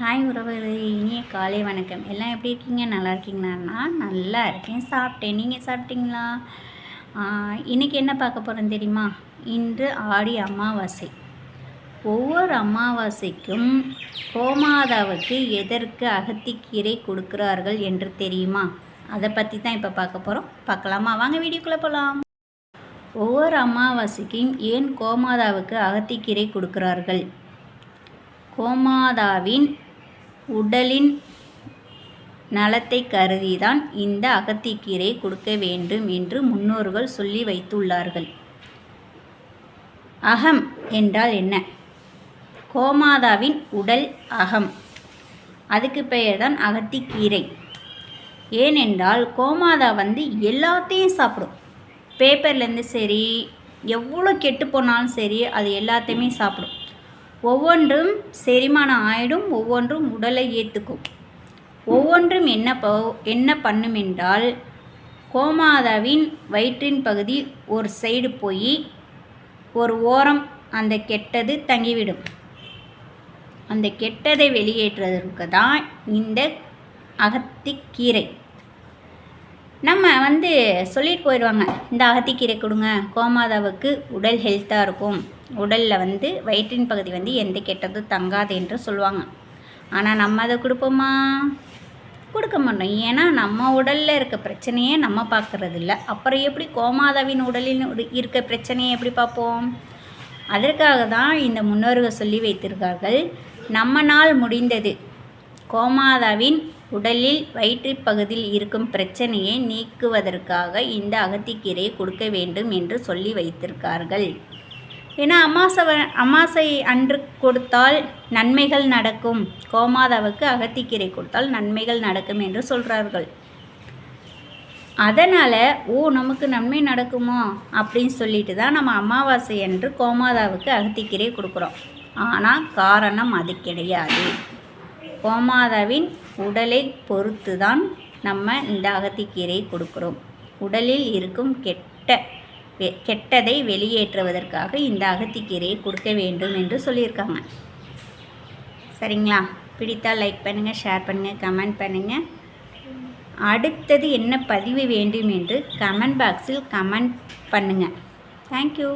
Hi உறவுகளே, இனிய காலை வணக்கம். எல்லாம் எப்படி இருக்கீங்க? நல்லா இருக்கீங்களா? நான் நல்லா இருக்கேன். சாப்பிட்டேன். நீங்கள் சாப்பிட்டீங்களா? இன்றைக்கி என்ன பார்க்க போகிறோம் தெரியுமா? இன்று ஆடி அமாவாசை. ஒவ்வொரு அமாவாசைக்கும் கோமாதாவுக்கு எதற்கு அகத்திக்கீரை கொடுக்குறார்கள் என்று தெரியுமா? அதை பற்றி தான் இப்போ பார்க்க போகிறோம். பார்க்கலாமா? வாங்க வீடியோக்குள்ளே போகலாம். ஒவ்வொரு அமாவாசைக்கும் ஏன் கோமாதாவுக்கு அகத்திக்கீரை கொடுக்குறார்கள்? கோமாதாவின் உடலின் நலத்தை கருதிதான் இந்த அகத்திக்கீரை கொடுக்க வேண்டும் என்று முன்னோர்கள் சொல்லி வைத்துள்ளார்கள். அகம் என்றால் என்ன? கோமாதாவின் உடல் அகம். அதுக்கு பெயர்தான் அகத்திக்கீரை. ஏனென்றால் கோமாதா எல்லாத்தையும் சாப்பிடும். பேப்பர்லேருந்து சரி, எவ்வளோ கெட்டு போனாலும் சரி, அது எல்லாத்தையுமே சாப்பிடும். ஒவ்வொன்றும் செரிமானம் ஆயிடும், ஒவ்வொன்றும் உடலை ஏற்றுக்கும். ஒவ்வொன்றும் என்ன பண்ணும் என்றால், கோமாதாவின் வயிற்றின் பகுதி ஒரு சைடு போய் ஒரு ஓரம் அந்த கெட்டது தங்கிவிடும். அந்த கெட்டதை வெளியேற்றுவதற்கு தான் இந்த அகத்திக்கீரை. நம்ம சொல்லிட்டு போயிடுவாங்க, இந்த அகத்திக்கீரை கொடுங்க, கோமாதாவுக்கு உடல் ஹெல்த்தாக இருக்கும், உடலில் வயிற்றின் பகுதி எந்த கெட்டதும் தங்காது என்று சொல்லுவாங்க. ஆனால் நம்ம அதை கொடுப்போமா? கொடுக்க மாட்டோம். ஏன்னா நம்ம உடலில் இருக்க பிரச்சனையே நம்ம பார்க்குறதில்ல. அப்புறம் எப்படி கோமாதாவின் உடலில் இருக்க பிரச்சனையை எப்படி பார்ப்போம்? அதற்காக தான் இந்த முன்னோர்கள் சொல்லி வைத்திருக்கார்கள், நம்மனால் முடிந்தது கோமாதாவின் உடலில் வயிற்று பகுதியில் இருக்கும் பிரச்சனையை நீக்குவதற்காக இந்த அகத்திக்கீரையை கொடுக்க வேண்டும் என்று சொல்லி வைத்திருக்கார்கள். ஏன்னா அமாசை அன்று கொடுத்தால் நன்மைகள் நடக்கும், கோமாதாவுக்கு அகத்திக்கீரை கொடுத்தால் நன்மைகள் நடக்கும் என்று சொல்கிறார்கள். அதனால் நமக்கு நன்மை நடக்குமோ அப்படின்னு சொல்லிட்டு தான் நம்ம அமாவாசை அன்று கோமாதாவுக்கு அகத்திக்கீரை கொடுக்குறோம். ஆனால் காரணம் அது கிடையாது. கோமாதாவின் உடலை பொறுத்து தான் நம்ம இந்த அகத்திக்கீரை கொடுக்குறோம். உடலில் இருக்கும் கெட்டதை வெளியேற்றுவதற்காக இந்த அகத்திக்கீரையை கொடுக்க வேண்டும் என்று சொல்லியிருக்காங்க. சரிங்களா? பிடித்தால் லைக் பண்ணுங்கள், ஷேர் பண்ணுங்கள், கமெண்ட் பண்ணுங்கள். அடுத்தது என்ன பதிவு வேண்டும் என்று கமெண்ட் பாக்ஸில் கமெண்ட் பண்ணுங்கள். தேங்க்யூ.